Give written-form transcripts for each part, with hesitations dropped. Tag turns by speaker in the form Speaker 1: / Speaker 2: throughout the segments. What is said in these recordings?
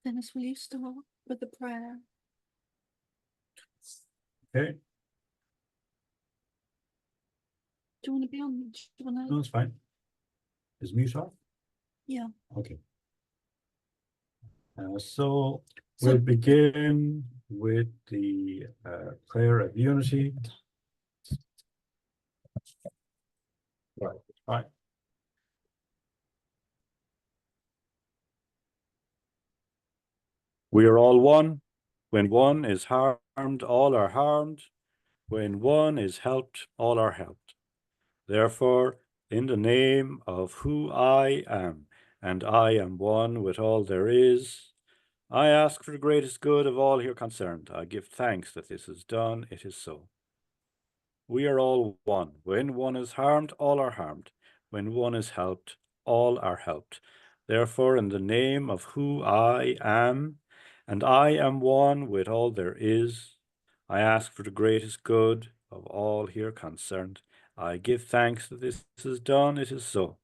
Speaker 1: Dennis, will you start with the prayer?
Speaker 2: Okay,
Speaker 1: Do you want to be on? Do you want to?
Speaker 2: no, it's fine. Is mute off?
Speaker 1: Yeah.
Speaker 2: Okay. So we'll begin with the prayer of unity. Right. We are all one. When one is harmed, all are harmed. When one is helped, all are helped. Therefore, in the name of who I am, and I am one with all there is, I ask for the greatest good of all here concerned. I give thanks that this is done. It is so. We are all one. When one is harmed, all are harmed. When one is helped, all are helped. Therefore, in the name of who I am, and I am one with all there is, I ask for the greatest good of all here concerned. I give thanks that this is done. It is so.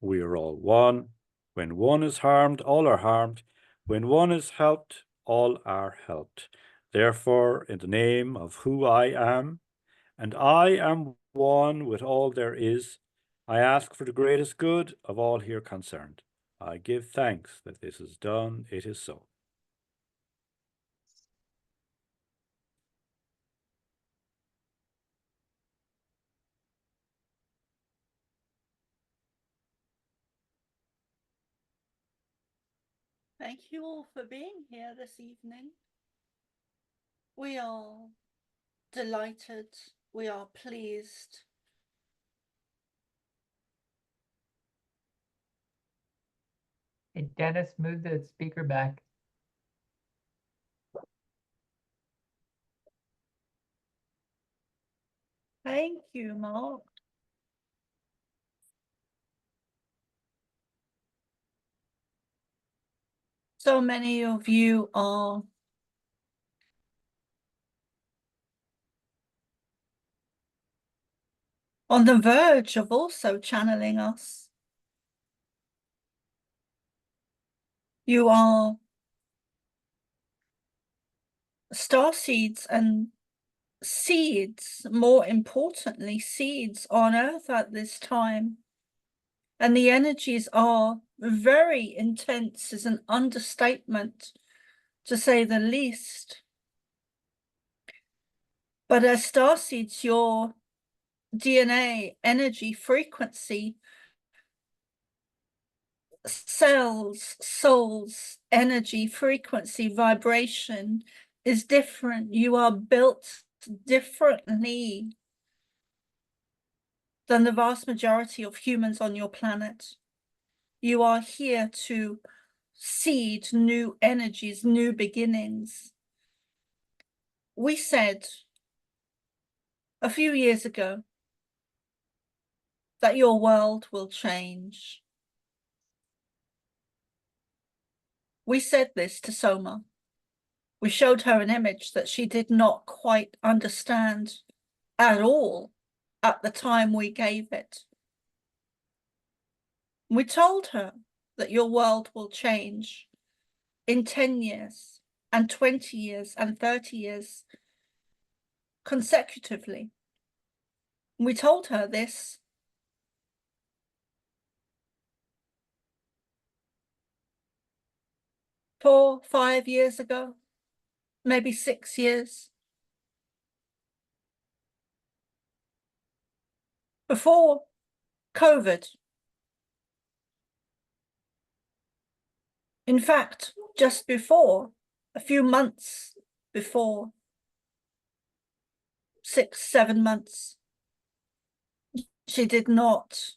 Speaker 2: We are all one. When one is harmed, all are harmed. When one is helped, all are helped. Therefore, in the name of who I am, and I am one with all there is, I ask for the greatest good of all here concerned. I give thanks that this is done. It is so.
Speaker 1: Thank you all for being here this evening. We are delighted. We are pleased.
Speaker 3: Hey, Dennis, move the speaker back.
Speaker 1: Thank you, Mark. So many of you are on the verge of also channeling us. You are starseeds and seeds, more importantly, seeds on Earth at this time. And the energies are very intense, is an understatement, to say the least. But as starseeds, your DNA, energy, frequency, cells, souls, energy, frequency, vibration is different. You are built differently than the vast majority of humans on your planet. You are here to seed new energies, new beginnings. We said a few years ago that your world will change. We said this to Soma. We showed her an image that she did not quite understand at all at the time we gave it. We told her that your world will change in 10 years and 20 years and 30 years consecutively. We told her this 4, 5 years ago, maybe 6 years. Before COVID. In fact, just before, a few months before, 6, 7 months, we did not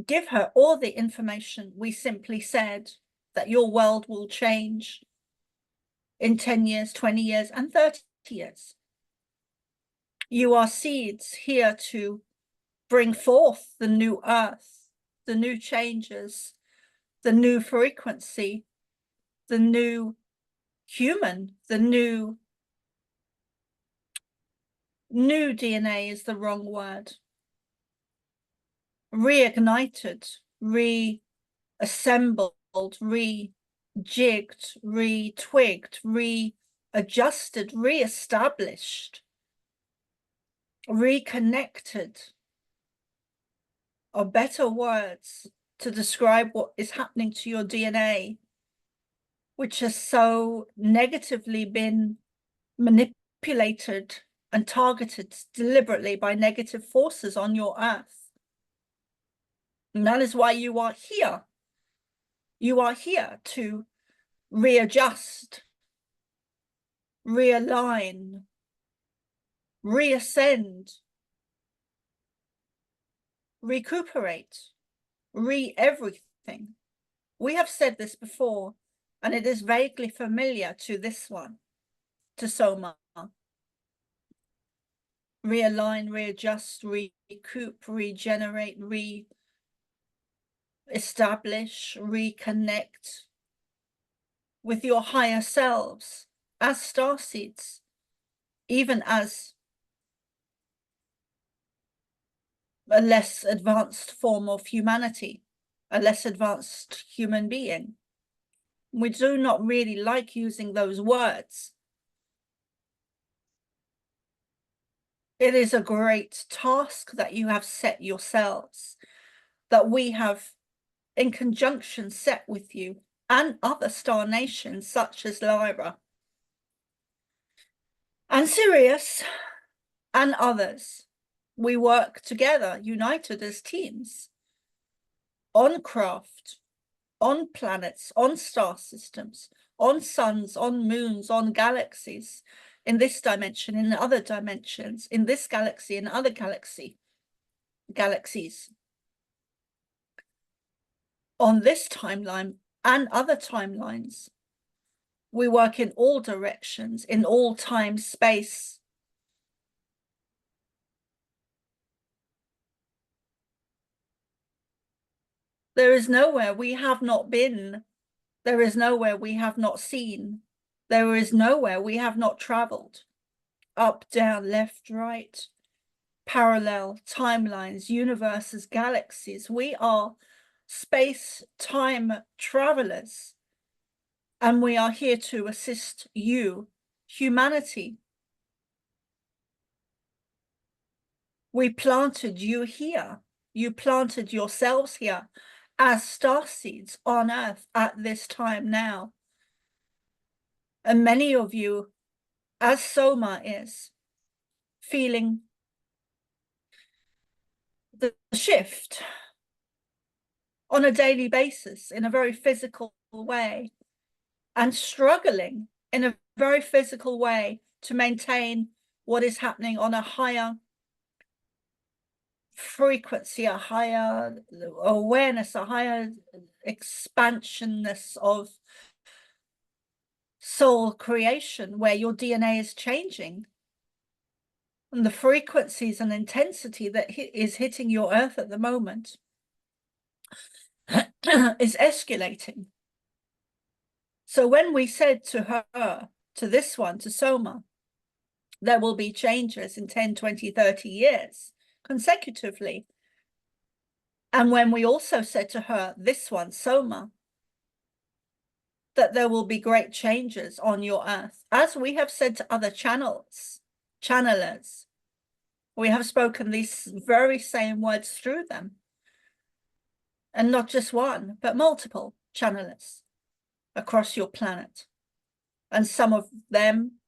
Speaker 1: give her all the information. We simply said that your world will change in 10 years, 20 years, and 30 years. You are seeds here to bring forth the new earth, the new changes, the new frequency, the new human, the new DNA is the wrong word. reignited, reassembled, rejigged, retwigged, readjusted, reestablished, reconnected are better words to describe what is happening to your DNA, which has so negatively been manipulated and targeted deliberately by negative forces on your earth. And that is why you are here. You are here to readjust, realign, reascend, recuperate, everything. We have said this before, and it is vaguely familiar to this one, to Soma. Realign, readjust, recoup, regenerate, re-establish, reconnect with your higher selves as starseeds, even as a less advanced form of humanity, a less advanced human being. We do not really like using those words. It is a great task that you have set yourselves, that we have in conjunction set with you and other star nations such as Lyra and Sirius and others. We work together, united as teams, on craft, on planets, on star systems, on suns, on moons, on galaxies, in this dimension, in other dimensions, in this galaxy, in other galaxies, on this timeline and other timelines. We work in all directions, in all time, space. There is nowhere we have not been. There is nowhere we have not seen. There is nowhere we have not traveled. Up, down, left, right, parallel timelines, universes, galaxies. We are space-time travelers. And we are here to assist you, humanity. We planted you here. You planted yourselves here as starseeds on Earth at this time now. And many of you, as Soma is, feeling the shift on a daily basis in a very physical way, and struggling in a very physical way to maintain what is happening on a higher frequency, a higher awareness, a higher expansionness of soul creation, where your DNA is changing. And the frequencies and intensity that is hitting your earth at the moment is escalating. So when we said to her, to this one, to Soma, there will be changes in 10, 20, 30 years consecutively. And when we also said to her, this one, Soma, that there will be great changes on your earth, as we have said to other channelers, we have spoken these very same words through them. And not just one, but multiple channelers across your planet. And some of them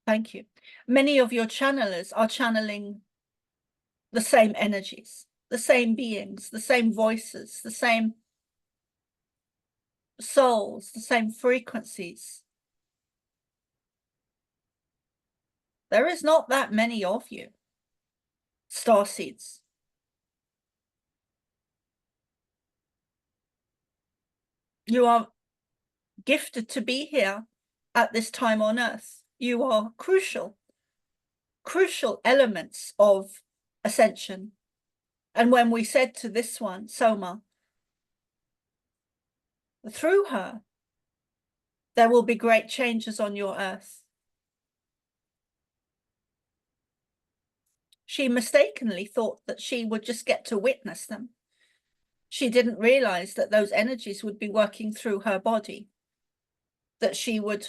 Speaker 1: thank you. Many of your channelers are channeling the same energies, the same beings, the same voices, the same souls, the same frequencies. There is not that many of you, starseeds. You are gifted to be here at this time on earth. You are crucial elements of ascension. And when we said to this one, Soma, through her, there will be great changes on your earth. She mistakenly thought that she would just get to witness them. She didn't realize that those energies would be working through her body, that she would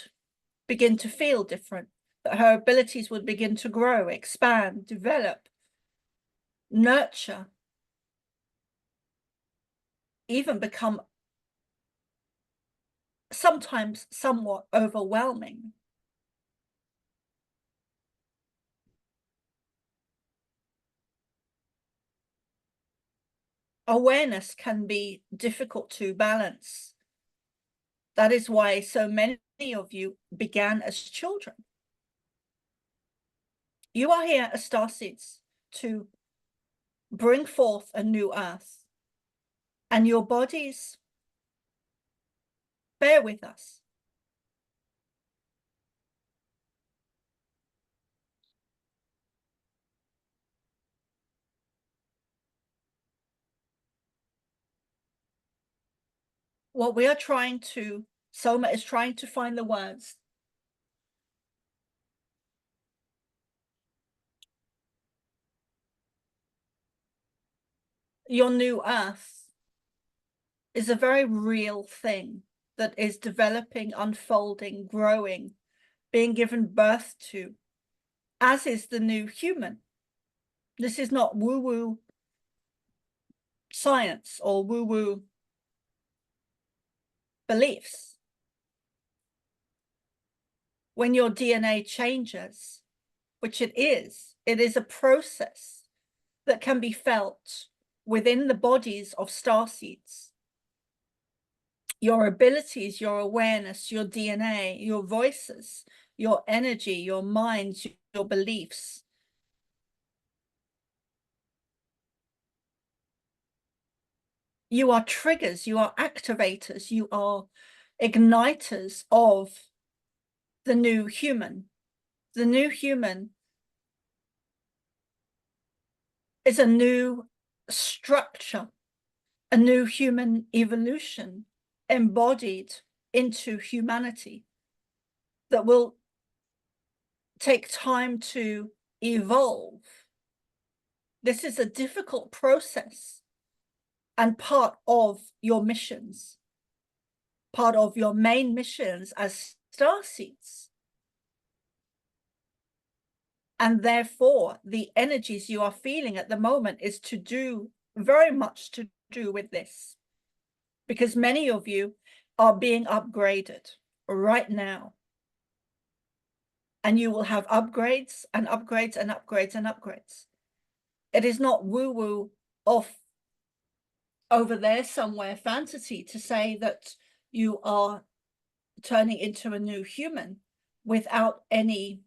Speaker 1: begin to feel different, that her abilities would begin to grow, expand, develop, nurture, even become sometimes somewhat overwhelming. Awareness can be difficult to balance. That is why so many of you began as children. You are here as starseeds to bring forth a new earth, and your bodies bear with us. What we are trying to, Soma is trying to find the words. Your new earth is a very real thing that is developing, unfolding, growing, being given birth to, as is the new human. This is not woo-woo science or woo-woo beliefs. When your DNA changes, which it is a process that can be felt within the bodies of starseeds. Your abilities, your awareness, your DNA, your voices, your energy, your minds, your beliefs. You are triggers, you are activators, you are igniters of the new human. The new human is a new structure, a new human evolution embodied into humanity that will take time to evolve. This is a difficult process and part of your missions, part of your main missions as starseeds. And therefore, the energies you are feeling at the moment is to do very much to do with this, because many of you are being upgraded right now. And you will have upgrades and upgrades and upgrades and upgrades. It is not woo-woo off over there somewhere fantasy to say that you are turning into a new human without any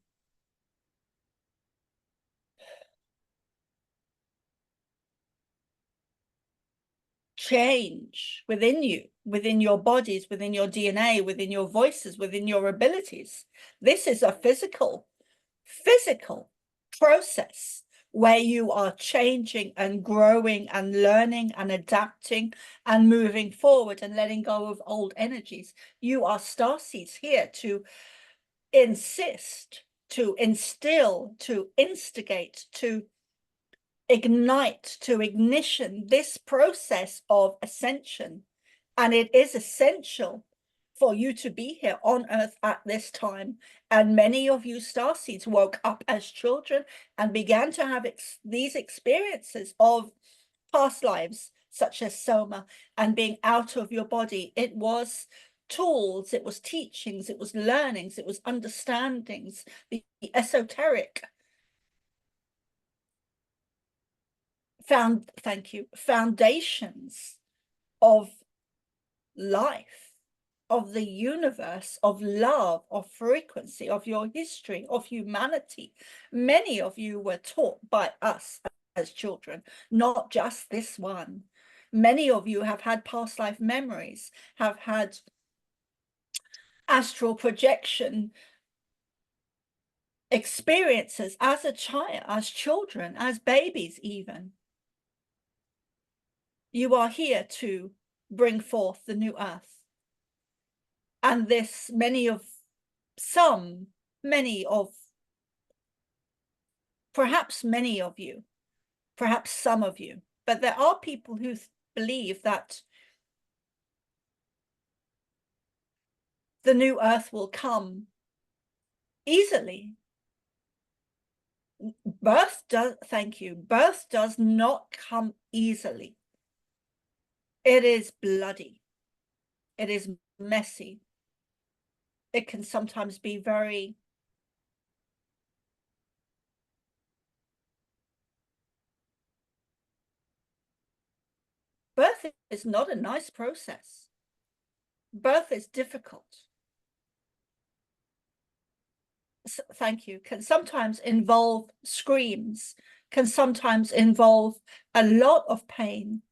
Speaker 1: change within you, within your bodies, within your DNA, within your voices, within your abilities. This is a physical process where you are changing and growing and learning and adapting and moving forward and letting go of old energies. You are starseeds here to insist, to instill, to instigate, to ignite, to ignition this process of ascension. And it is essential for you to be here on earth at this time. And many of you starseeds woke up as children and began to have these experiences of past lives, such as Soma, and being out of your body. It was tools, it was teachings, it was learnings, it was understandings, the esoteric foundations of life, of the universe, of love, of frequency, of your history, of humanity. Many of you were taught by us as children, not just this one. Many of you have had past life memories, have had astral projection experiences as a child, as children, as babies even. You are here to bring forth the new earth. And this, perhaps many of you, perhaps some of you, but there are people who believe that the new earth will come easily. Birth does not come easily. It is bloody. It is messy. It can sometimes be very birth is not a nice process. Birth is difficult. Thank you. Can sometimes involve screams, can sometimes involve a lot of pain.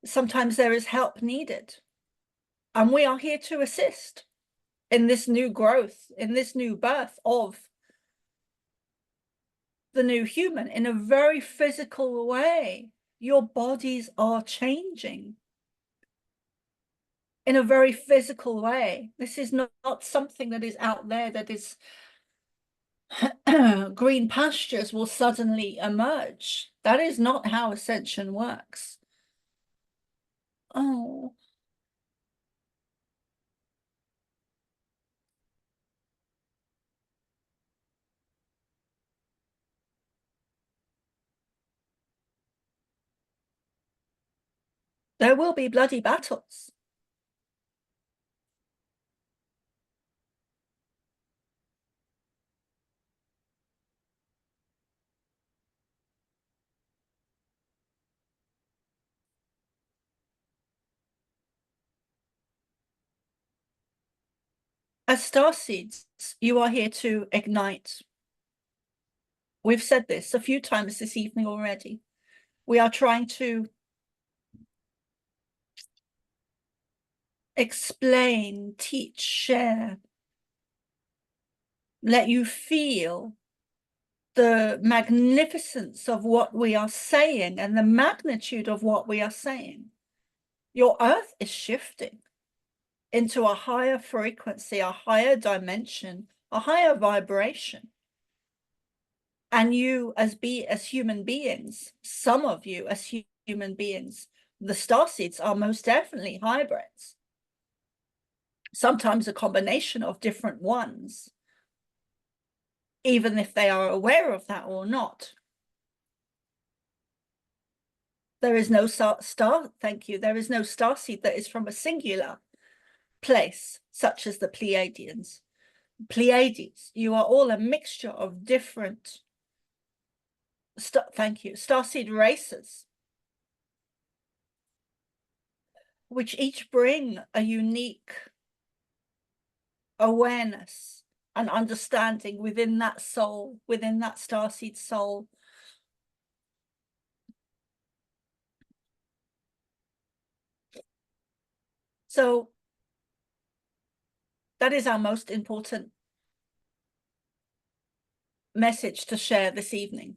Speaker 1: Sometimes there is help needed. And we are here to assist in this new growth, in this new birth of the new human in a very physical way. Your bodies are changing in a very physical way. This is not something that is out there, that is green pastures will suddenly emerge. That is not how ascension works. Oh. There will be bloody battles. As starseeds, you are here to ignite. We've said this a few times this evening already. We are trying to explain, teach, share, let you feel the magnificence of what we are saying and the magnitude of what we are saying. Your earth is shifting into a higher frequency, a higher dimension, a higher vibration. And you as human beings, some of you as human beings, the starseeds are most definitely hybrids. Sometimes a combination of different ones, even if they are aware of that or not. There is no there is no starseed that is from a singular place, such as the Pleiadians. Pleiades, you are all a mixture of different starseed races, which each bring a unique awareness and understanding within that soul, within that starseed soul. So that is our most important message to share this evening,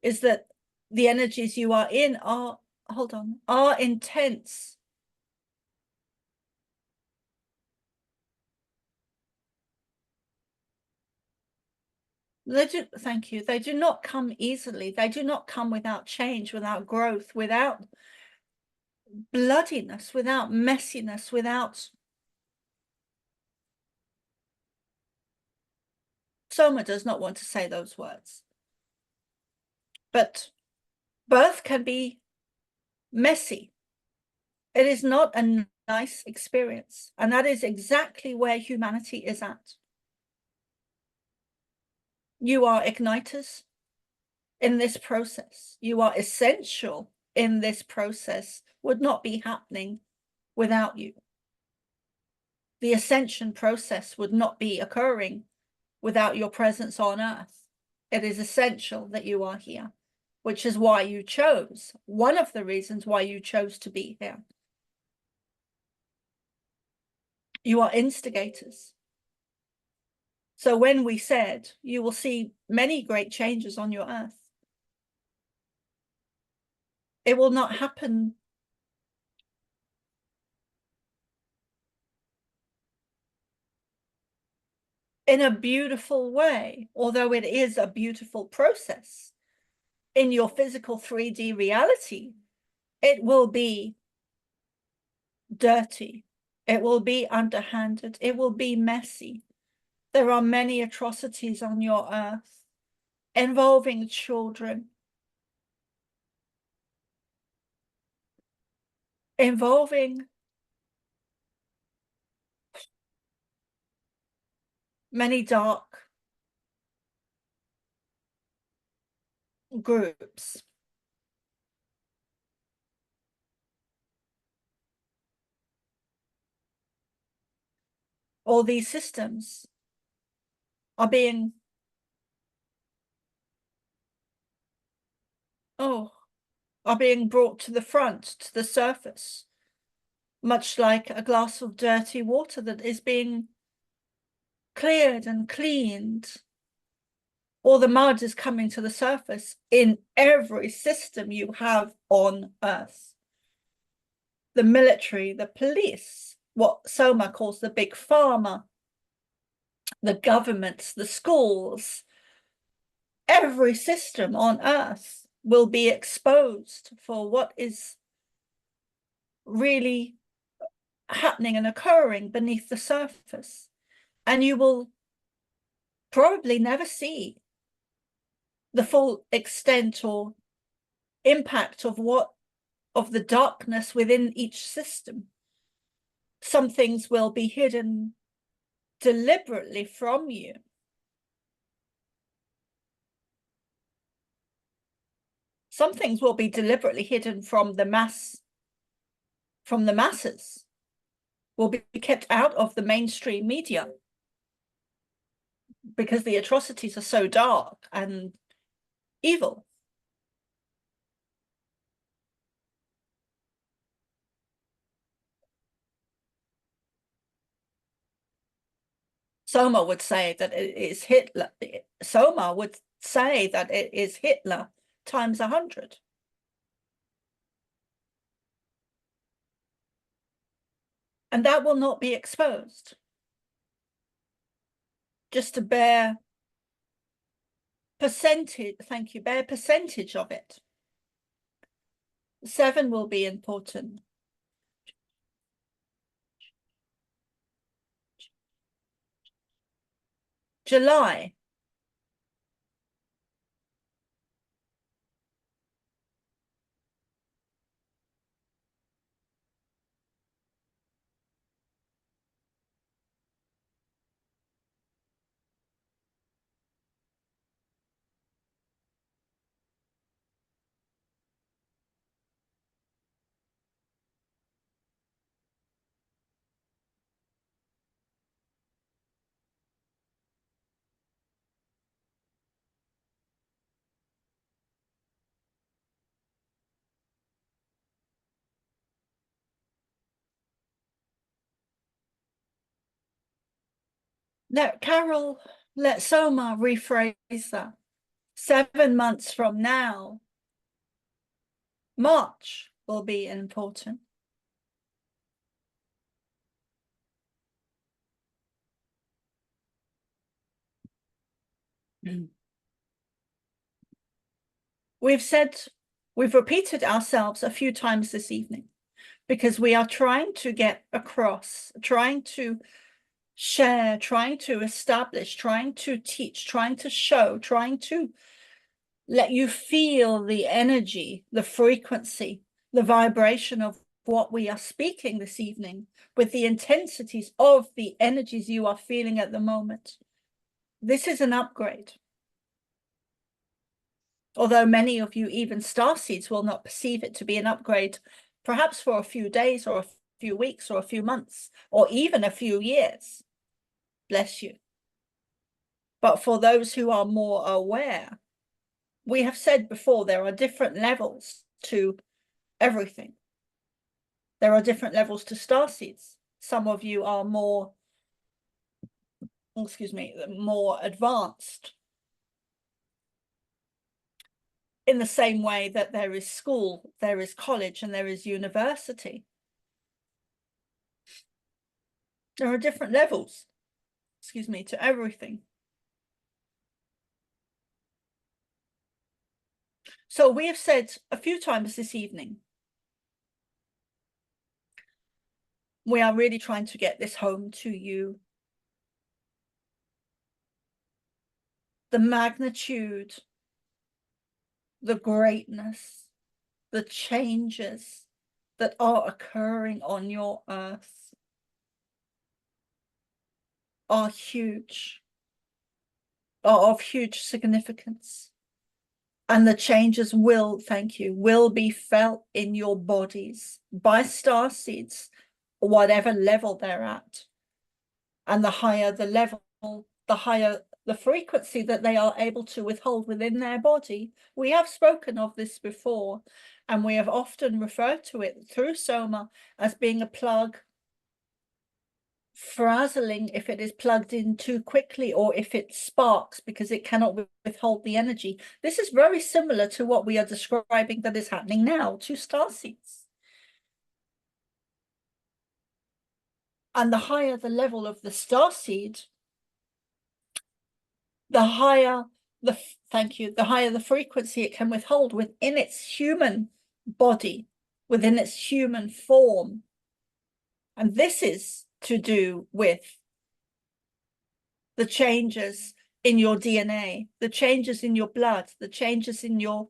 Speaker 1: is that the energies you are in are intense. Thank you. They do not come easily. They do not come without change, without growth, without bloodiness, without messiness, without... Soma does not want to say those words. But birth can be messy. It is not a nice experience. And that is exactly where humanity is at. You are igniters in this process. You are essential in this process. Would not be happening without you. The ascension process would not be occurring without your presence on Earth. It is essential that you are here. which is why you chose, one of the reasons why you chose to be here. You are instigators. So when we said you will see many great changes on your earth, it will not happen in a beautiful way, although it is a beautiful process. In your physical 3D reality, it will be dirty. It will be underhanded. It will be messy. There are many atrocities on your earth involving children, involving many dark groups. All these systems are being brought to the front, to the surface, much like a glass of dirty water that is being cleared and cleaned. All the mud is coming to the surface in every system you have on Earth. The military, the police, what Soma calls the big pharma, the governments, the schools, every system on Earth will be exposed for what is really happening and occurring beneath the surface. And you will probably never see the full extent or impact of the darkness within each system. Some things will be hidden deliberately from you. Some things will be deliberately hidden from the masses, will be kept out of the mainstream media because the atrocities are so dark and evil. Soma would say that it is Hitler. Soma would say that it is Hitler times 100. And that will not be exposed. Just a bare percentage, thank you, bare percentage of it. 7 will be important. July. Let Soma rephrase that. 7 months from now, March will be important. We've repeated ourselves a few times this evening because we are trying to get across, trying to share, trying to establish, trying to teach, trying to show, trying to let you feel the energy, the frequency, the vibration of what we are speaking this evening with the intensities of the energies you are feeling at the moment. This is an upgrade. Although many of you, even starseeds, will not perceive it to be an upgrade, perhaps for a few days or a few weeks or a few months, or even a few years. Bless you. But for those who are more aware, we have said before, there are different levels to everything. There are different levels to starseeds. Some of you are more, excuse me, more advanced. In the same way that there is school, there is college, and there is university. There are different levels, excuse me, to everything. So we have said a few times this evening, we are really trying to get this home to you. The magnitude, the greatness, the changes that are occurring on your earth are huge, are of huge significance. And the changes will, thank you, will be felt in your bodies by starseeds, whatever level they're at. And the higher the level, the higher the frequency that they are able to withhold within their body. We have spoken of this before, and we have often referred to it through Soma as being a plug, frazzling if it is plugged in too quickly, or if it sparks because it cannot withhold the energy. This is very similar to what we are describing that is happening now to starseeds. And the higher the level of the starseed, the higher the, thank you, the higher the frequency it can withhold within its human body, within its human form. And this is to do with the changes in your DNA, the changes in your blood, the changes in your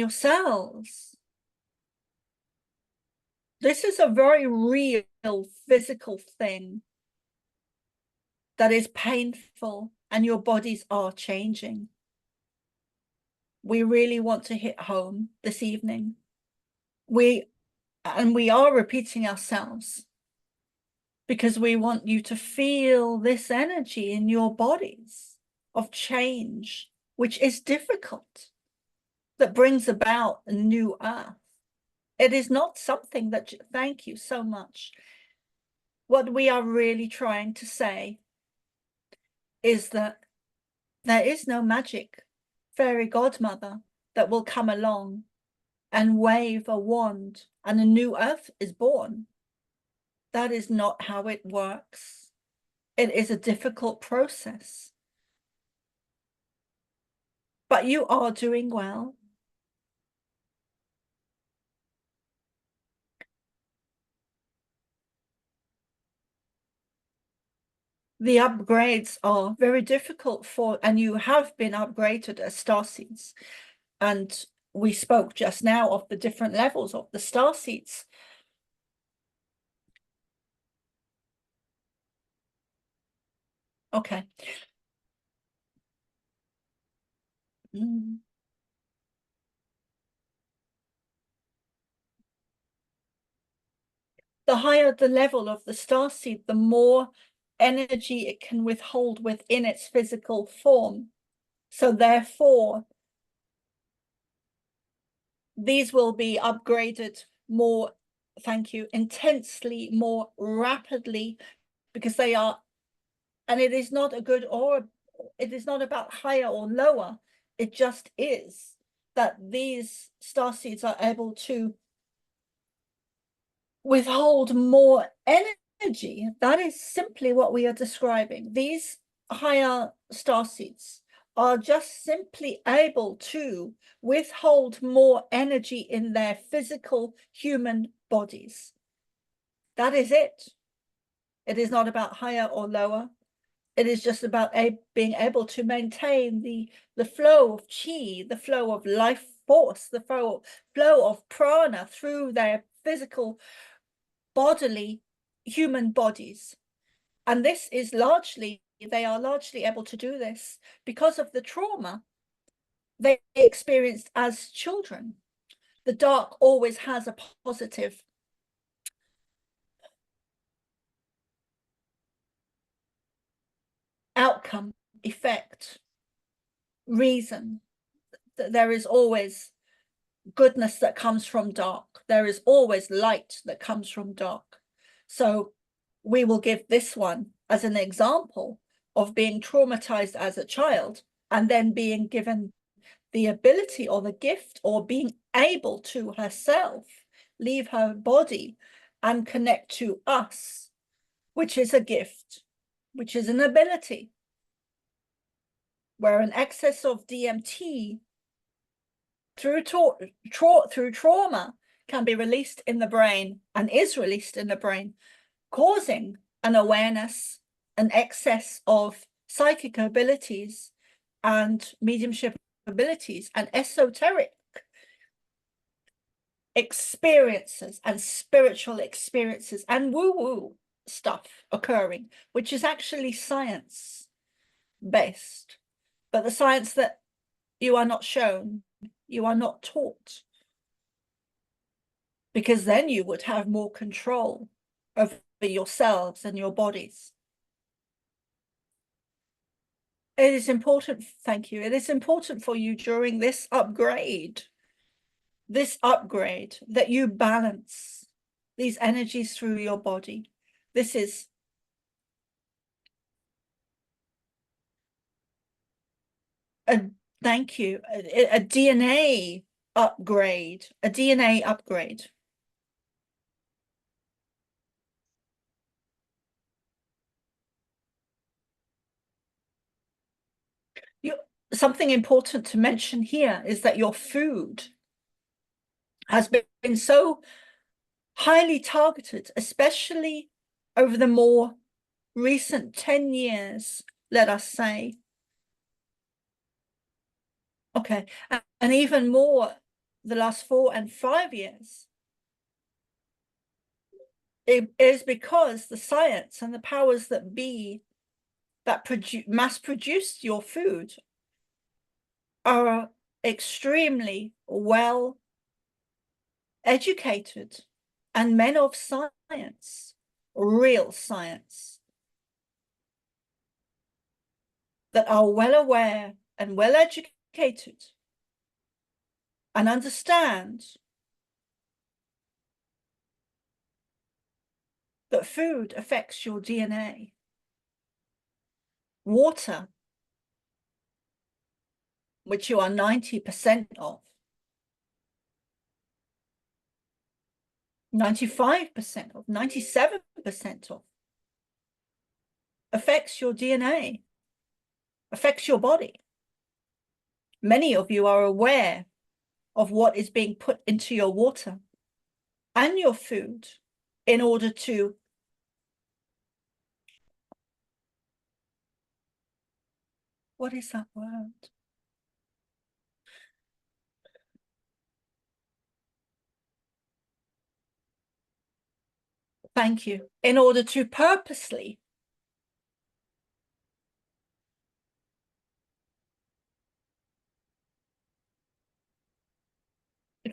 Speaker 1: cells. This is a very real physical thing that is painful, and your bodies are changing. We really want to hit home this evening. We are repeating ourselves because we want you to feel this energy in your bodies of change, which is difficult, that brings about a new earth. It is not something that, thank you so much. What we are really trying to say is that there is no magic fairy godmother that will come along and wave a wand and a new earth is born. That is not how it works. It is a difficult process. But you are doing well. The upgrades are very difficult and you have been upgraded as starseeds. And we spoke just now of the different levels of the starseeds. Okay. The higher the level of the starseed, the more energy it can withhold within its physical form. So therefore, these will be upgraded more, thank you, intensely, more rapidly, because they are, and it is not a good or, it is not about higher or lower. It just is that these starseeds are able to withhold more energy. That is simply what we are describing. These higher starseeds are just simply able to withhold more energy in their physical human bodies. That is it. It is not about higher or lower. It is just about being able to maintain the flow of chi, the flow of life force, the flow of prana through their physical bodily human bodies. And this is largely, they are largely able to do this because of the trauma they experienced as children. The dark always has a positive outcome effect reason. That there is always goodness that comes from dark. There is always light that comes from dark. So we will give this one as an example of being traumatized as a child and then being given the ability or the gift or being able to herself leave her body and connect to us, which is a gift, which is an ability, where an excess of DMT through trauma can be released in the brain and is released in the brain, causing an awareness, an excess of psychic abilities and mediumship abilities and esoteric experiences and spiritual experiences and woo-woo stuff occurring, which is actually science based, but the science that you are not shown, you are not taught, because then you would have more control over yourselves and your bodies. It is important, thank you, it is important for you during this upgrade that you balance these energies through your body. This is thank you, a DNA upgrade, something important to mention here is that your food has been so highly targeted, especially over the more recent 10 years, let us say. Okay, and even more the last 4 and 5 years. It is because the science and the powers that be that mass produced your food are extremely well educated and men of science, real science, that are well aware and well educated and understand that food affects your DNA. Water, which you are 90% of, 95% of, 97% of, affects your DNA, affects your body. Many of you are aware of what is being put into your water and your food in order to what is that word? Thank you. In order to purposely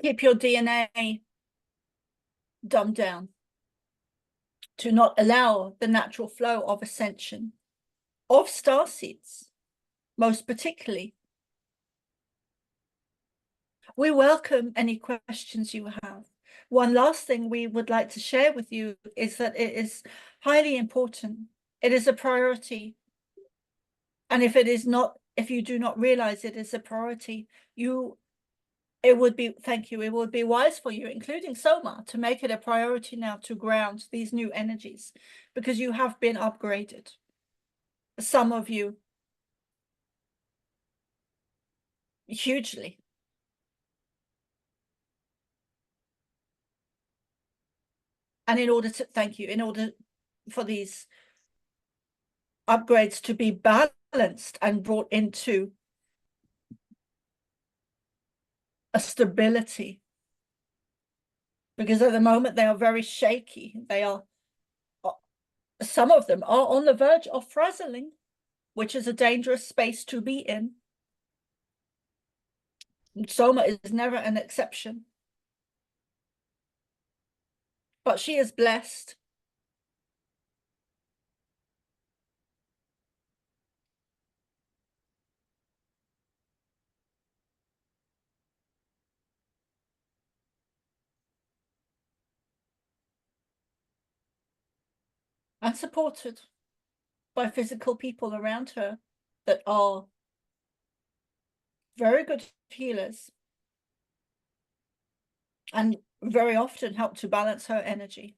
Speaker 1: keep your DNA dumbed down, to not allow the natural flow of ascension of starseeds, most particularly. We welcome any questions you have. One last thing we would like to share with you is that it is highly important. It is a priority. And if it is not, if you do not realize it is a priority, it would be, thank you, it would be wise for you, including Soma, to make it a priority now to ground these new energies, because you have been upgraded. Some of you hugely. And in order to, thank you, in order for these upgrades to be balanced and brought into a stability, because at the moment they are very shaky. They are, some of them are on the verge of frazzling, which is a dangerous space to be in. Soma is never an exception. But she is blessed. and supported by physical people around her that are very good healers and very often help to balance her energy.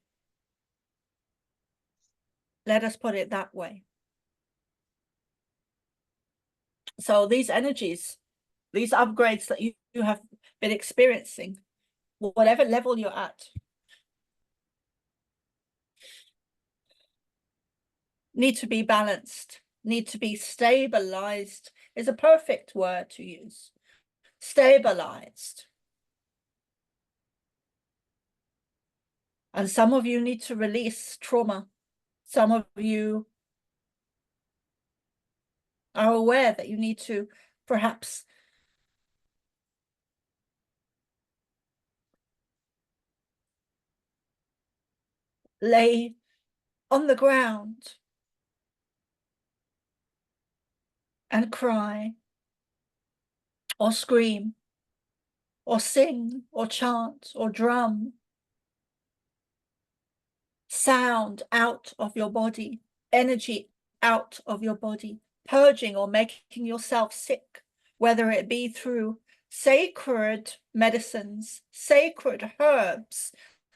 Speaker 1: Let us put it that way. So these energies, these upgrades that you have been experiencing, whatever level you're at, need to be balanced, need to be stabilized is a perfect word to use. Stabilized. And some of you need to release trauma. Some of you are aware that you need to perhaps lay on the ground and cry or scream or sing or chant or drum. Sound out of your body, energy out of your body, purging or making yourself sick, whether it be through sacred medicines, sacred herbs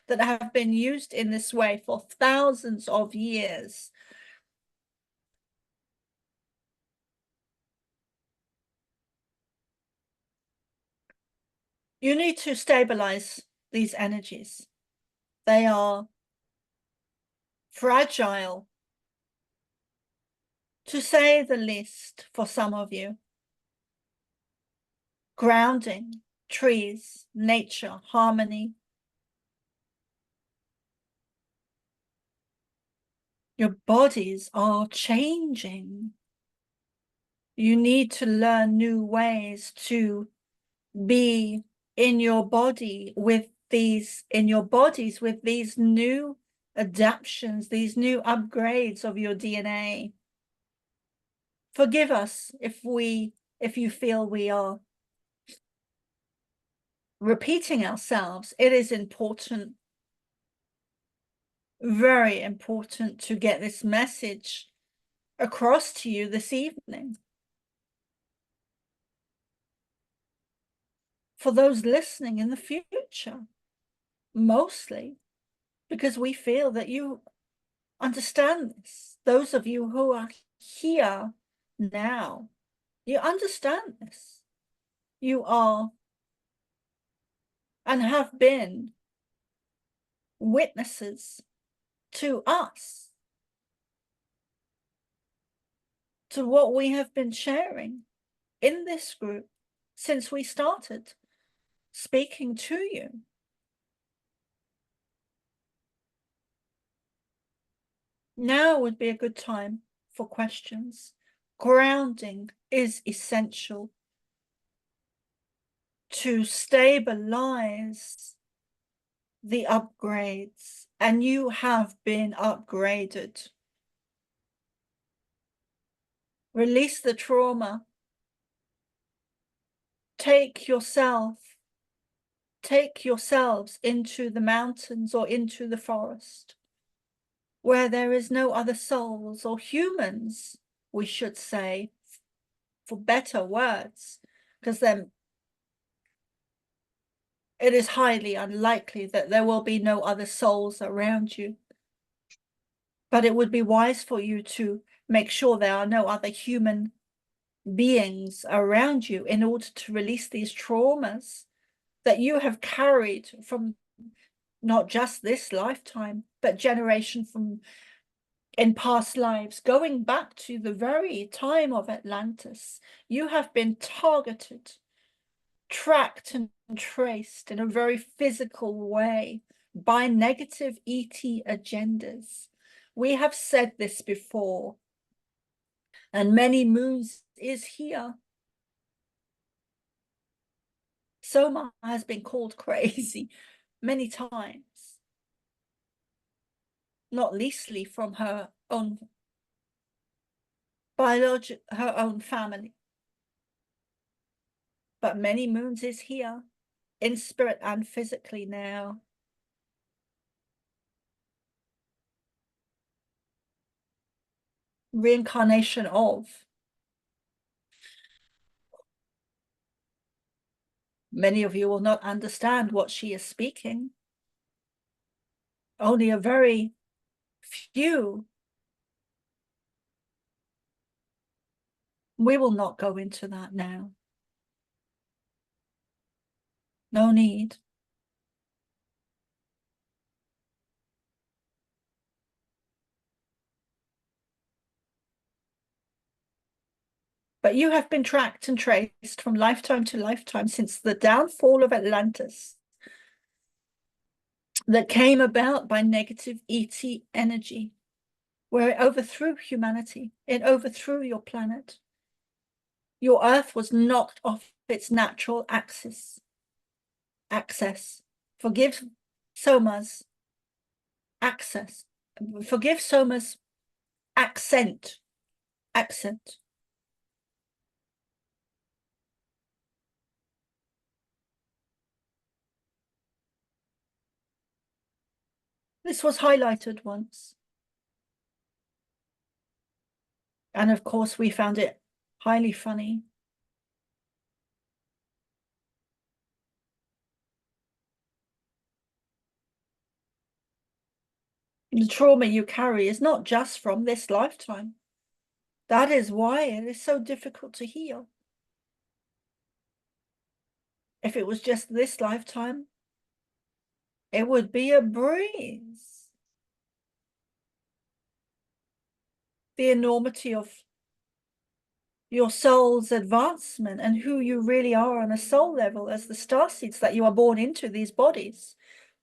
Speaker 1: that have been used in this way for thousands of years. You need to stabilize these energies. They are fragile, to say the least, for some of you. Grounding, trees, nature, harmony. Your bodies are changing. You need to learn new ways to be in your body with these, in your bodies with these new adaptations, these new upgrades of your DNA. Forgive us if you feel we are repeating ourselves. It is important, very important, to get this message across to you this evening. For those listening in the future, mostly because we feel that you understand this. Those of you who are here now, you understand this. You are and have been witnesses to us, to what we have been sharing in this group since we started speaking to you. Now would be a good time for questions. Grounding is essential to stabilize the upgrades, and you have been upgraded. Release the trauma. Take yourselves into the mountains or into the forest where there is no other souls or humans, we should say, for better words, because then it is highly unlikely that there will be no other souls around you. But it would be wise for you to make sure there are no other human beings around you in order to release these traumas that you have carried from not just this lifetime, but generation from in past lives, going back to the very time of Atlantis. You have been targeted, tracked and traced in a very physical way by negative ET agendas. We have said this before, and many moons is here. Soma has been called crazy many times, not leastly from her own her own family. But many moons is here, in spirit and physically now. reincarnation of. Many of you will not understand what she is speaking. Only a very few. We will not go into that now. No need. But you have been tracked and traced from lifetime to lifetime since the downfall of Atlantis that came about by negative ET energy, where it overthrew humanity. It overthrew your planet. Your Earth was knocked off its natural axis. Forgive Soma's access. Forgive Soma's accent. This was highlighted once. And of course, we found it highly funny. The trauma you carry is not just from this lifetime. That is why it is so difficult to heal. If it was just this lifetime, it would be a breeze. The enormity of your soul's advancement and who you really are on a soul level as the starseeds that you are born into these bodies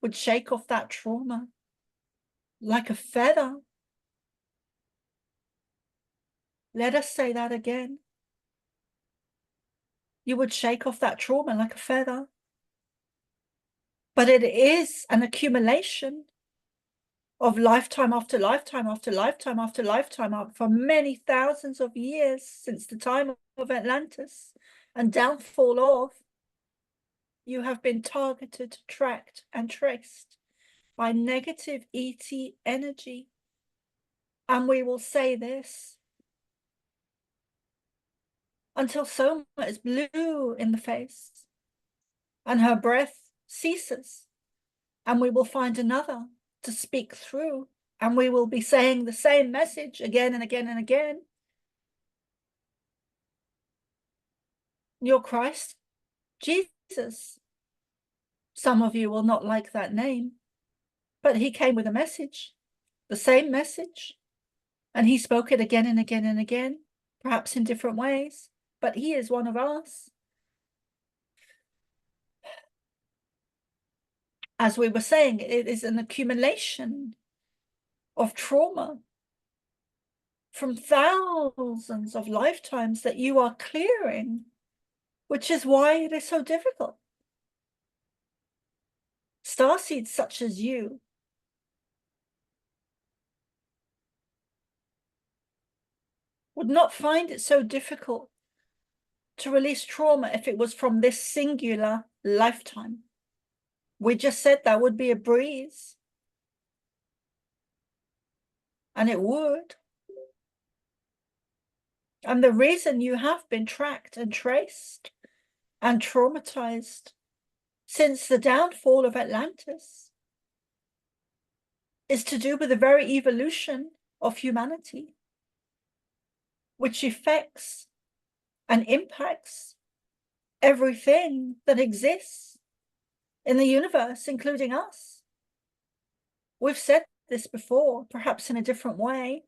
Speaker 1: would shake off that trauma like a feather. Let us say that again. You would shake off that trauma like a feather. But it is an accumulation of lifetime after lifetime after lifetime after lifetime for many thousands of years since the time of Atlantis and downfall of. You have been targeted, tracked, and traced by negative ET energy. And we will say this until Soma is blue in the face and her breath ceases, and we will find another to speak through, and we will be saying the same message again and again and again. Your Christ, Jesus. Some of you will not like that name, but he came with a message, the same message, and he spoke it again and again and again, perhaps in different ways, but he is one of us. As we were saying, it is an accumulation of trauma from thousands of lifetimes that you are clearing, which is why it is so difficult. Starseeds such as you would not find it so difficult to release trauma if it was from this singular lifetime. We just said that would be a breeze. And it would. And the reason you have been tracked and traced and traumatized since the downfall of Atlantis is to do with the very evolution of humanity, which affects and impacts everything that exists in the universe, including us. We've said this before, perhaps in a different way,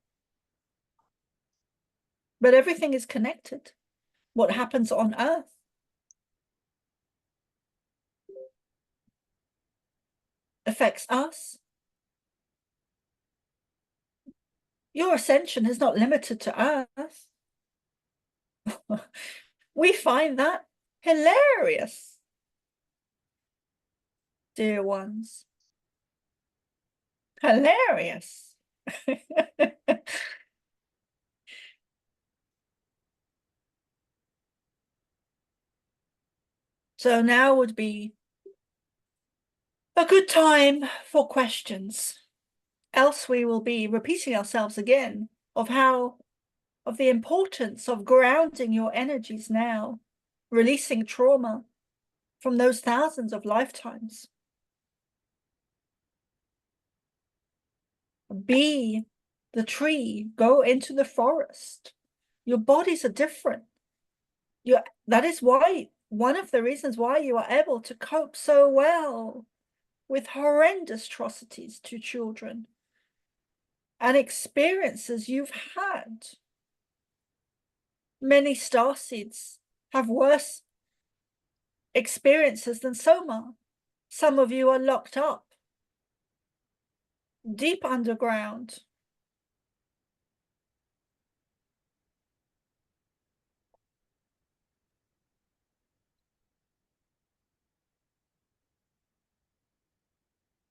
Speaker 1: but everything is connected. What happens on Earth affects us. Your ascension is not limited to Earth. We find that hilarious, dear ones. Hilarious. So now would be a good time for questions. Else we will be repeating ourselves again of how of the importance of grounding your energies now, releasing trauma from those thousands of lifetimes. Be the tree, go into the forest. Your bodies are different. That is why, one of the reasons why you are able to cope so well with horrendous atrocities to children and experiences you've had. Many starseeds have worse experiences than Soma. Some of you are locked up deep underground.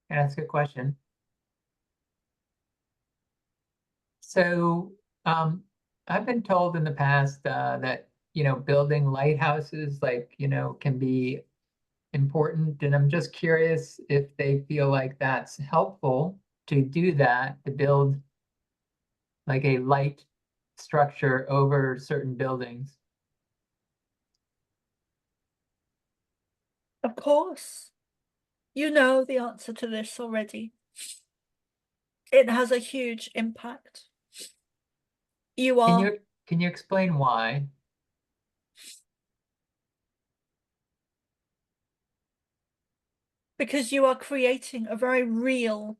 Speaker 3: Can I ask a question? So I've been told in the past that, building lighthouses, like, can be important. And I'm just curious if they feel like that's helpful to do that, to build like a light structure over certain buildings.
Speaker 1: Of course, you know the answer to this already. It has a huge impact.
Speaker 3: Can you explain why?
Speaker 1: Because you are creating a very real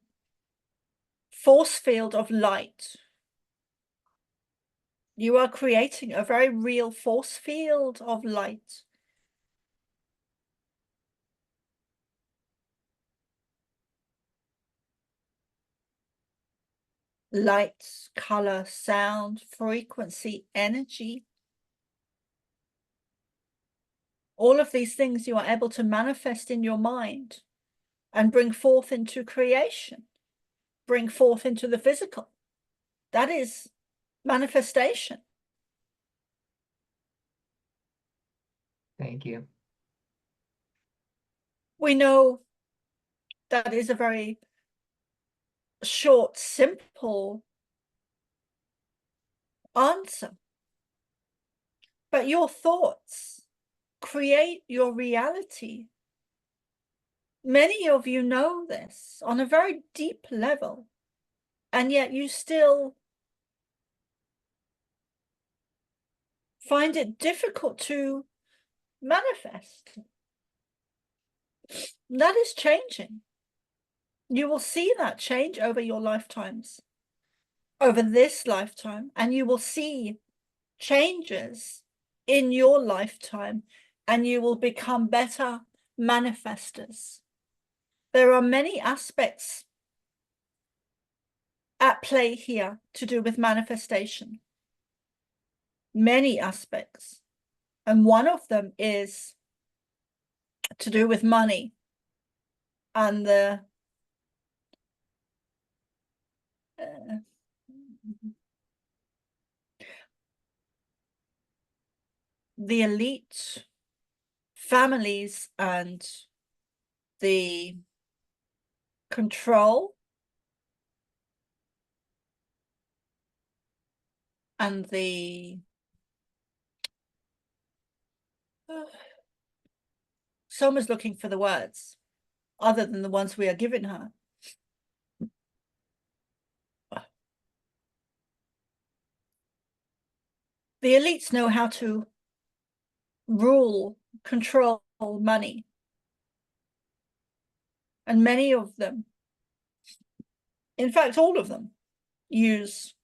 Speaker 1: force field of light. You are creating a very real force field of light. Light, color, sound, frequency, energy. All of these things you are able to manifest in your mind and bring forth into creation, bring forth into the physical. That is manifestation.
Speaker 3: Thank you.
Speaker 1: We know that is a very short, simple answer. But your thoughts create your reality. Many of you know this on a very deep level, and yet you still find it difficult to manifest. That is changing. You will see that change over your lifetimes, over this lifetime, and you will see changes in your lifetime, and you will become better manifestors. There are many aspects at play here to do with manifestation. Many aspects. And one of them is to do with money and the elite families and the control and the Soma's looking for the words other than the ones we are giving her. The elites know how to rule, control money. And many of them, in fact, all of them, use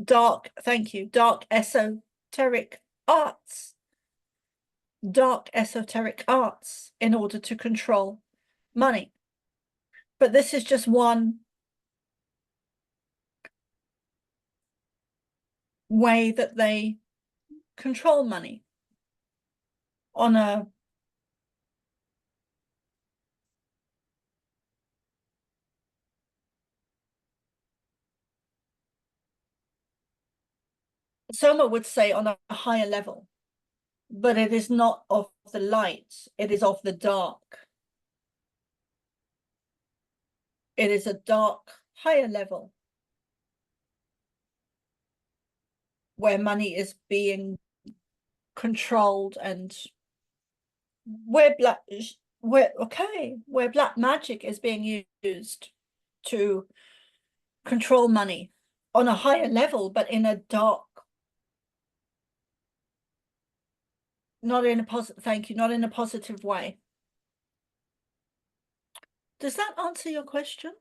Speaker 1: dark esoteric arts in order to control money. But this is just one way that they control money on a Soma would say on a higher level, but it is not of the light, it is of the dark. It is a dark, higher level where money is being controlled, and where black magic is being used to control money on a higher level, but in a dark, not in a positive way. Does that answer your question?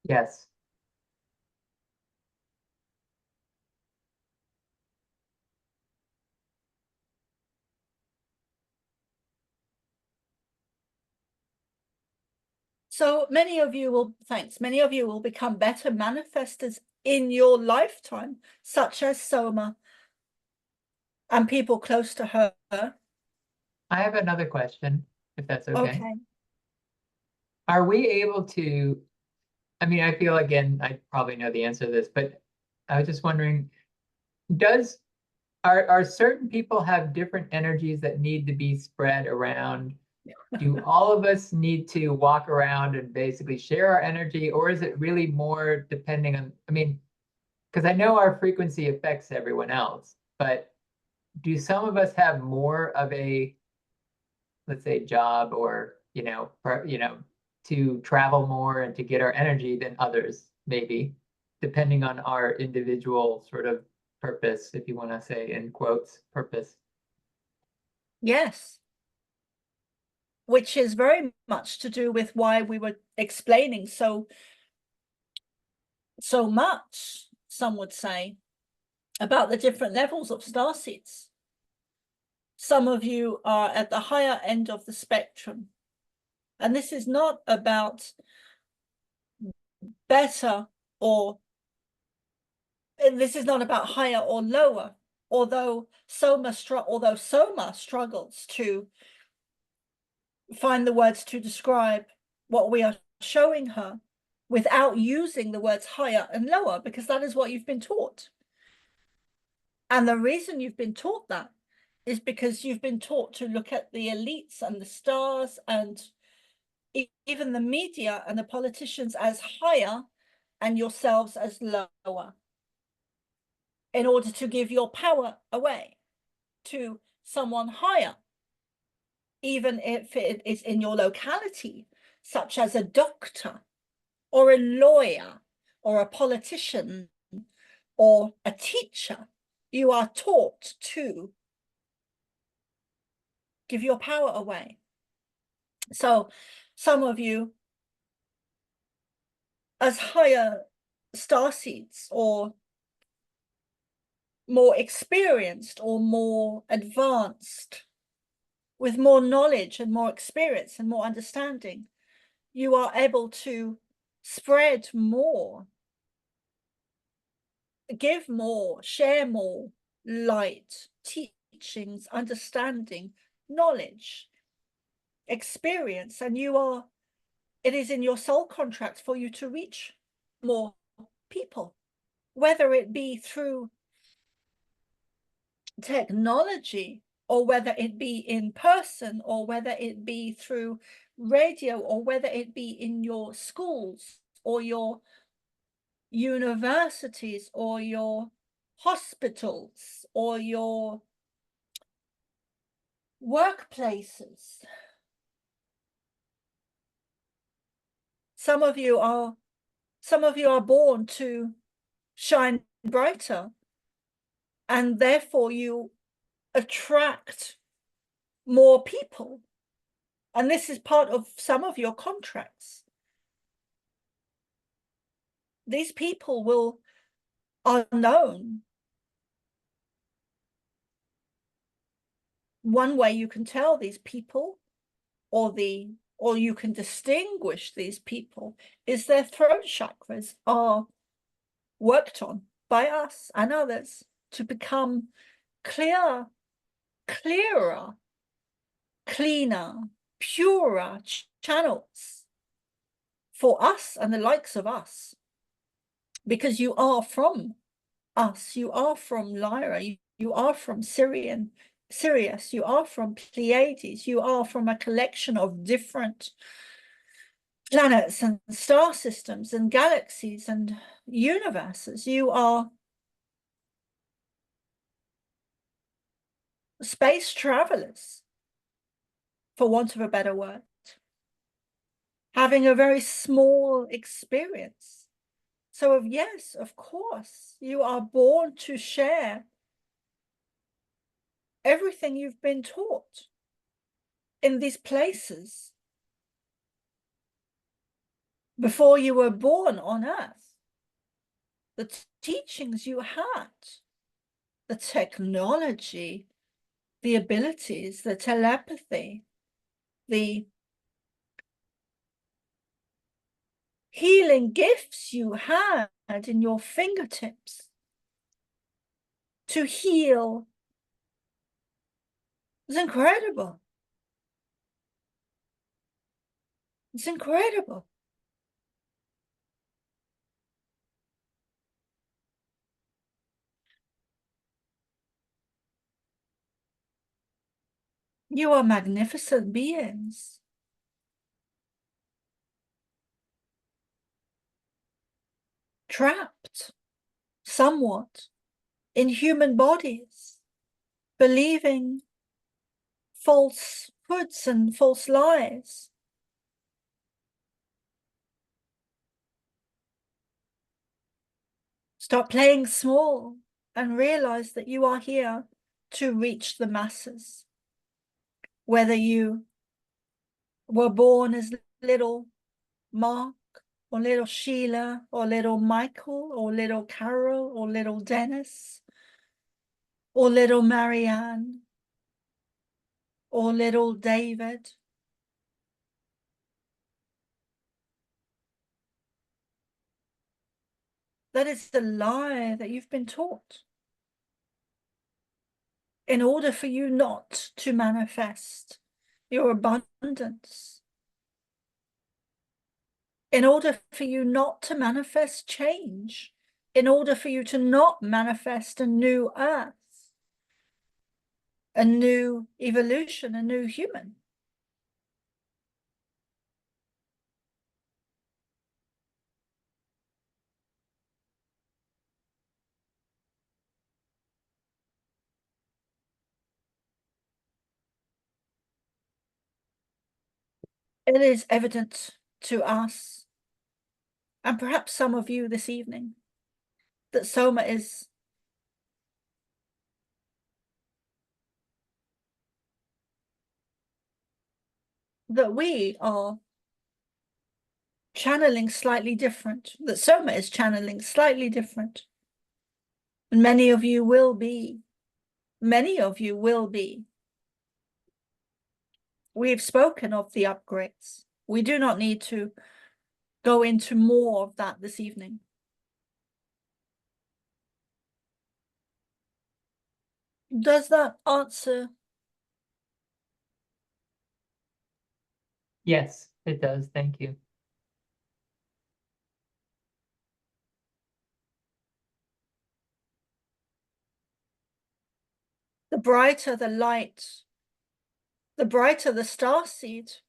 Speaker 3: Yes.
Speaker 1: So many of you will become better manifestors in your lifetime, such as Soma and people close to her.
Speaker 3: I have another question, if that's okay.
Speaker 1: Okay.
Speaker 3: Are we able to, I mean, I feel, again, I probably know the answer to this, but I was just wondering, are certain people have different energies that need to be spread around? Do all of us need to walk around and basically share our energy, or is it really more depending on, I mean, because I know our frequency affects everyone else, but do some of us have more of a, let's say, job, or, to travel more and to get our energy than others, maybe, depending on our individual sort of purpose, if you want to say in quotes, purpose?
Speaker 1: Yes. Which is very much to do with why we were explaining so much, some would say, about the different levels of starseeds. Some of you are at the higher end of the spectrum. And this is not about better, or this is not about higher or lower, although Soma struggles to find the words to describe what we are showing her without using the words higher and lower, because that is what you've been taught. And the reason you've been taught that is because you've been taught to look at the elites and the stars and even the media and the politicians as higher and yourselves as lower, in order to give your power away to someone higher, even if it is in your locality, such as a doctor or a lawyer or a politician or a teacher. You are taught to give your power away. So some of you, as higher starseeds or more experienced or more advanced, with more knowledge and more experience and more understanding, you are able to spread more, give more, share more light, teachings, understanding, knowledge, experience, and it is in your soul contract for you to reach more people, whether it be through technology, or whether it be in person, or whether it be through radio, or whether it be in your schools or your universities or your hospitals or your workplaces. Some of you are born to shine brighter, and therefore you attract more people. And this is part of some of your contracts. These people are known. One way you can tell these people, or you can distinguish these people, is their throat chakras are worked on by us and others to become clearer, cleaner, purer channels for us and the likes of us, because you are from us, you are from Lyra, you are from Sirius, you are from Pleiades, you are from a collection of different planets and star systems and galaxies and universes. You are space travelers, for want of a better word, having a very small experience. So yes, of course, you are born to share everything you've been taught in these places before you were born on Earth. The teachings you had, the technology, the abilities, the telepathy, the healing gifts you had in your fingertips to heal is incredible. It's incredible. You are magnificent beings. Trapped somewhat in human bodies, believing falsehoods and false lies. Stop playing small and realize that you are here to reach the masses. Whether you were born as little Mark or little Sheila or little Michael or little Carol or little Dennis or little Marianne or little David. That is the lie that you've been taught. In order for you not to manifest your abundance, in order for you not to manifest change, in order for you to not manifest a new earth, a new evolution, a new human. It is evident to us, and perhaps some of you this evening, that Soma is that we are channeling slightly different, that Soma is channeling slightly different. And many of you will be. We've spoken of the upgrades. We do not need to go into more of that this evening. Does that answer?
Speaker 3: Yes, it does. Thank you.
Speaker 1: The brighter the light, the brighter the starseed,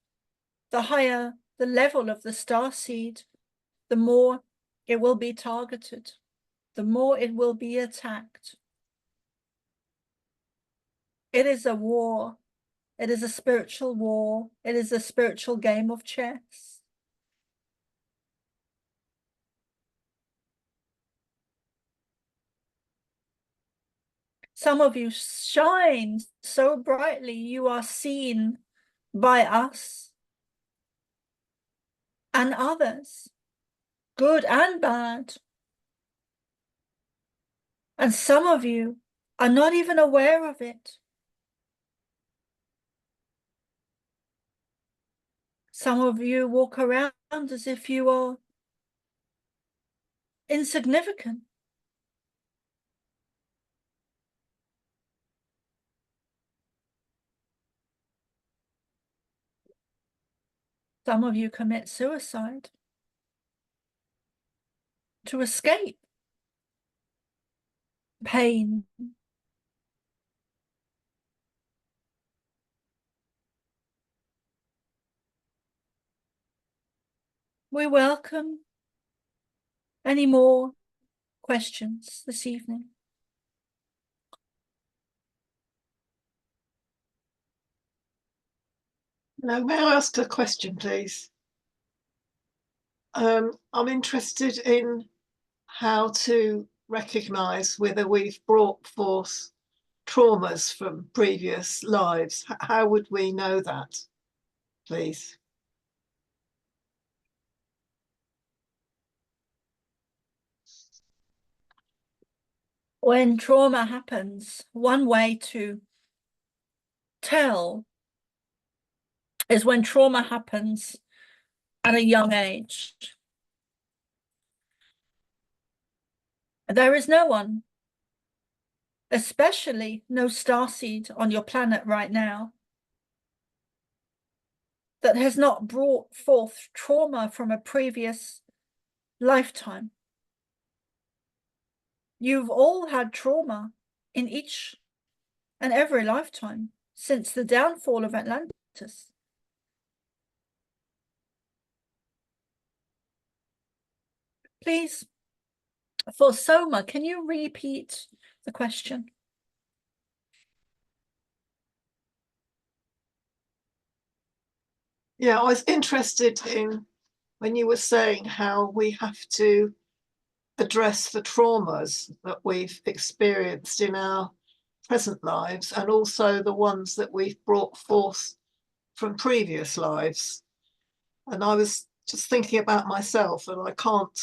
Speaker 1: the higher the level of the starseed, the more it will be targeted, the more it will be attacked. It is a war. It is a spiritual war. It is a spiritual game of chess. Some of you shine so brightly, you are seen by us and others, good and bad. And some of you are not even aware of it. Some of you walk around as if you are insignificant. Some of you commit suicide to escape pain. We welcome any more questions this evening.
Speaker 4: Now, may I ask a question, please? I'm interested in how to recognise whether we've brought forth traumas from previous lives. How would we know that, please?
Speaker 1: When trauma happens, one way to tell is when trauma happens at a young age. There is no one, especially no starseed on your planet right now, that has not brought forth trauma from a previous lifetime. You've all had trauma in each and every lifetime since the downfall of Atlantis. Please, for Soma, can you repeat the question?
Speaker 4: Yeah, I was interested in when you were saying how we have to address the traumas that we've experienced in our present lives and also the ones that we've brought forth from previous lives. And I was just thinking about myself, and I can't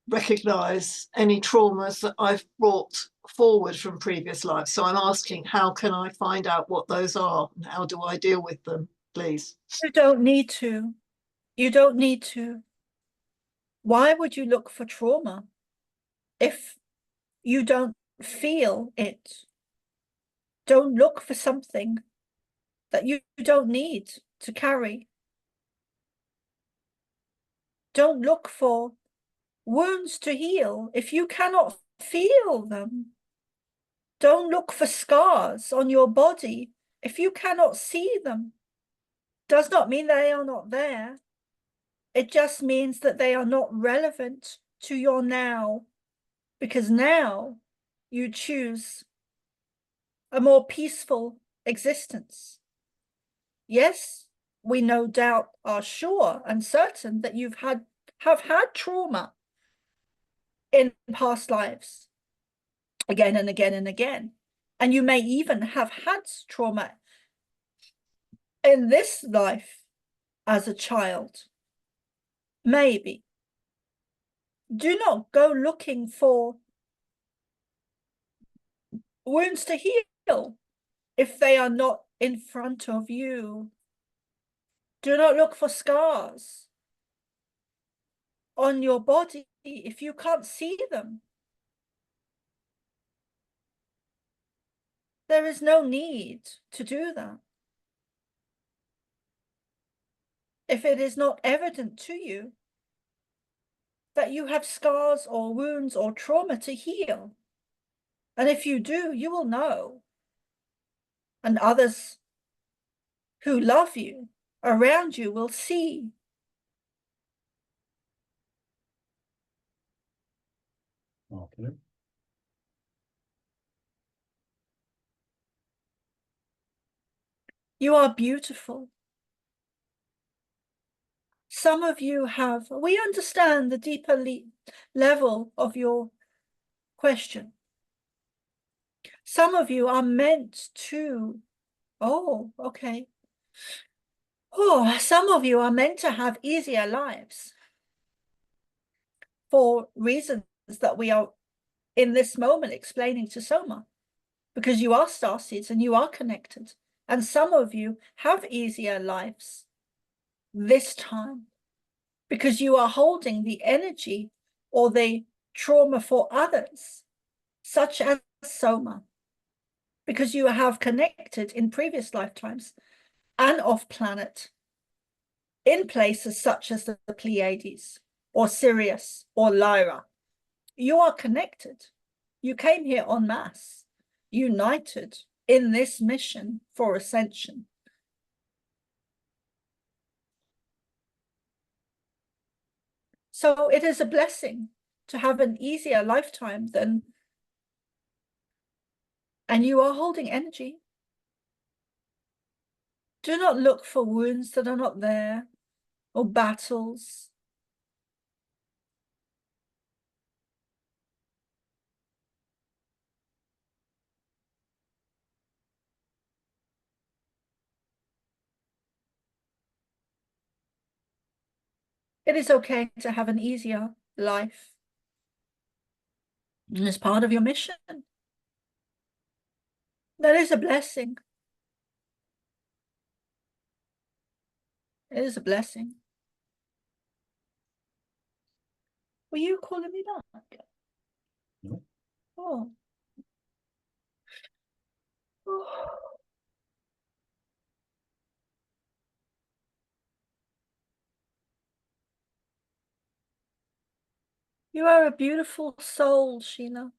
Speaker 4: recognise any traumas that I've brought forward from previous lives. So I'm asking, how can I find out what those are and how do I deal with them, please?
Speaker 1: You don't need to. You don't need to. Why would you look for trauma if you don't feel it? Don't look for something that you don't need to carry. Don't look for wounds to heal if you cannot feel them. Don't look for scars on your body if you cannot see them. Does not mean they are not there. It just means that they are not relevant to your now, because now you choose a more peaceful existence. Yes, we no doubt are sure and certain that you've have had trauma in past lives again and again and again. And you may even have had trauma in this life as a child. Maybe. Do not go looking for wounds to heal if they are not in front of you. Do not look for scars on your body if you can't see them. There is no need to do that. If it is not evident to you that you have scars or wounds or trauma to heal, and if you do, you will know. And others who love you around you will see.
Speaker 2: Okay.
Speaker 1: You are beautiful. Some of you have, we understand the deeper level of your question. Some of you are meant to, oh, okay. Oh, some of you are meant to have easier lives for reasons that we are in this moment explaining to Soma, because you are starseeds and you are connected. And some of you have easier lives this time because you are holding the energy or the trauma for others, such as Soma, because you have connected in previous lifetimes and off planet in places such as the Pleiades or Sirius or Lyra. You are connected. You came here en masse, united in this mission for ascension. So it is a blessing to have an easier lifetime than, and you are holding energy. Do not look for wounds that are not there or battles. It is okay to have an easier life. And it's part of your mission. That is a blessing. It is a blessing. Were you calling me back?
Speaker 2: No.
Speaker 1: Oh. Oh. You are a beautiful soul, Sheila.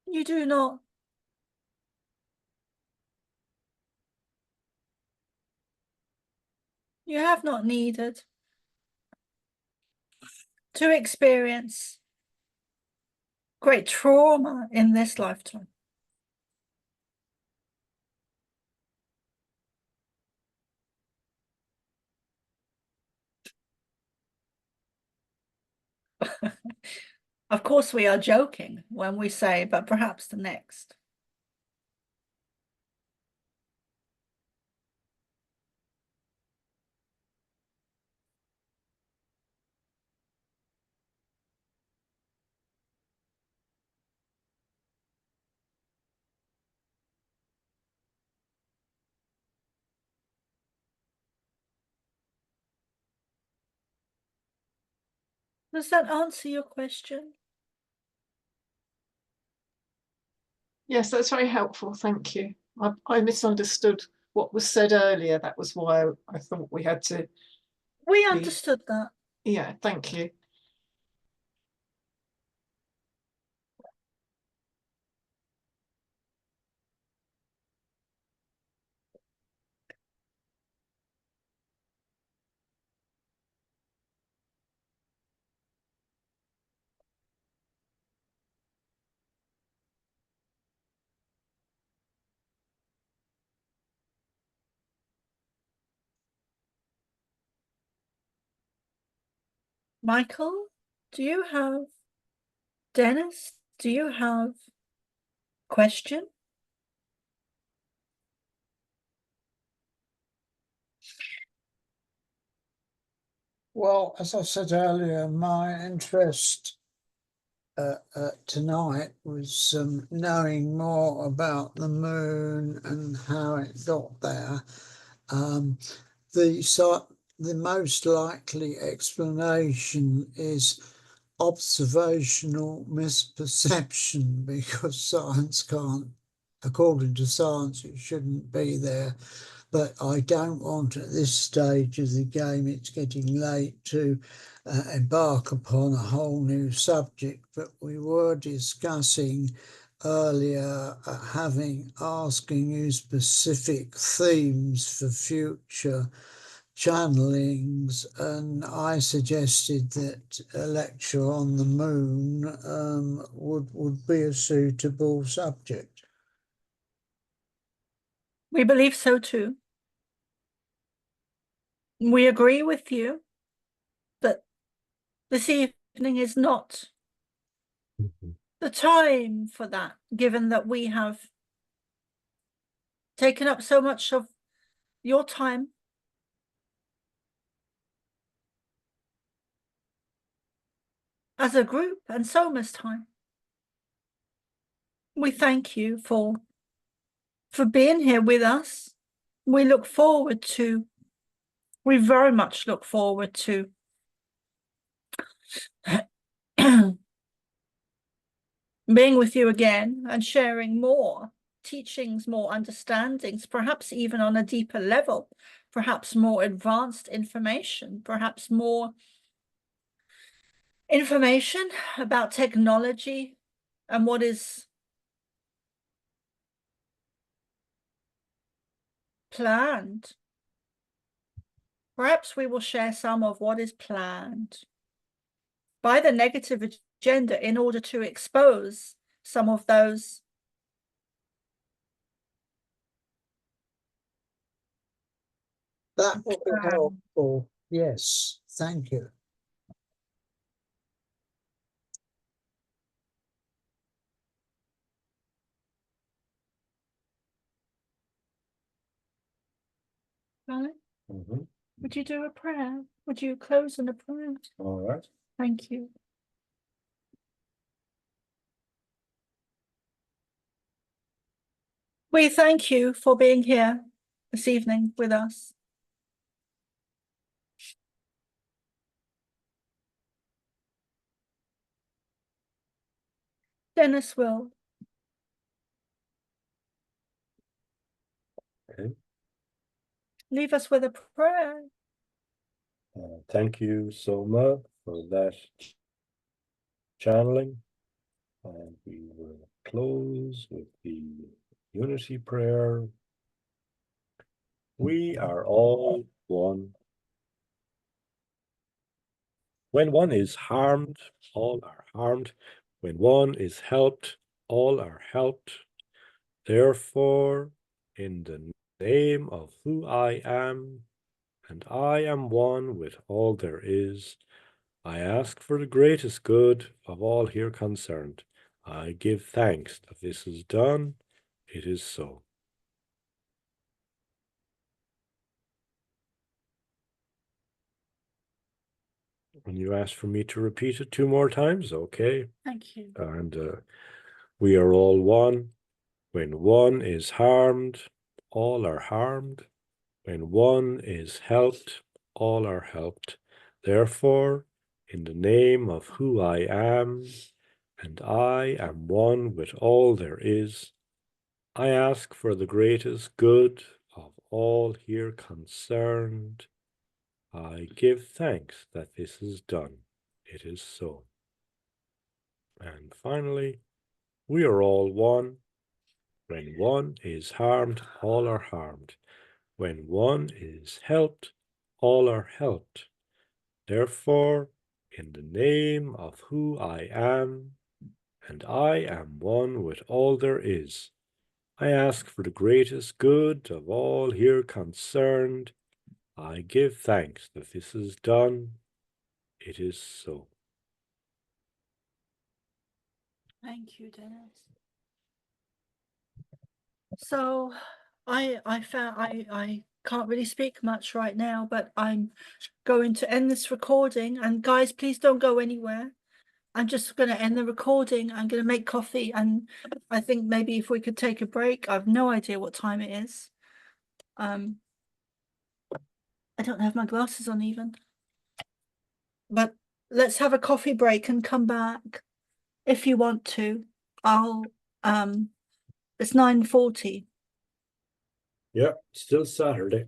Speaker 1: You do not. You have not needed to experience great trauma in this lifetime. Of course, we are joking when we say, but perhaps the next. Does that answer your question?
Speaker 4: Yes, that's very helpful. Thank you. I misunderstood what was said earlier. That was why I thought we had to.
Speaker 1: We understood that.
Speaker 4: Yeah, thank you.
Speaker 1: Michael, do you have, Dennis, do you have question?
Speaker 5: Well, as I said earlier, my interest tonight was knowing more about the moon and how it got there. The most likely explanation is observational misperception, because science can't, according to science, it shouldn't be there. But I don't want at this stage of the game, it's getting late, to embark upon a whole new subject. But we were discussing earlier asking you specific themes for future channelings, and I suggested that a lecture on the moon would be a suitable subject.
Speaker 1: We believe so too. We agree with you that this evening is not the time for that, given that we have taken up so much of your time. As a group, and so much time. We thank you for being here with us. We very much look forward to being with you again and sharing more teachings, more understandings, perhaps even on a deeper level, perhaps more advanced information, perhaps more information about technology and what is planned Perhaps we will share some of what is planned by the negative agenda in order to expose some of those
Speaker 5: That would be helpful. Yes, thank you.
Speaker 1: Alan,
Speaker 2: Mhm.
Speaker 1: would you do a prayer? Would you close in a prayer?
Speaker 2: All right.
Speaker 1: Thank you. We thank you for being here this evening with us. Dennis will
Speaker 2: Okay.
Speaker 1: leave us with a prayer.
Speaker 2: Thank you so much for that channeling. And we will close with the unity prayer. We are all one. When one is harmed, all are harmed. When one is helped, all are helped. Therefore, in the name of who I am, and I am one with all there is, I ask for the greatest good of all here concerned. I give thanks that this is done. It is so. And you asked for me to repeat it 2 more times, okay?
Speaker 1: Thank you.
Speaker 2: And we are all one. When one is harmed, all are harmed. When one is helped, all are helped. Therefore, in the name of who I am, and I am one with all there is, I ask for the greatest good of all here concerned. I give thanks that this is done. It is so. And finally, we are all one. When one is harmed, all are harmed. When one is helped, all are helped. Therefore, in the name of who I am, and I am one with all there is, I ask for the greatest good of all here concerned. I give thanks that this is done. It is so.
Speaker 1: Thank you, Dennis. So I can't really speak much right now, but I'm going to end this recording. And guys, please don't go anywhere. I'm just going to end the recording. I'm going to make coffee, and I think maybe if we could take a break. I've no idea what time it is. I don't have my glasses on even. But let's have a coffee break and come back if you want to. It's 9:40.
Speaker 2: Yeah, still Saturday.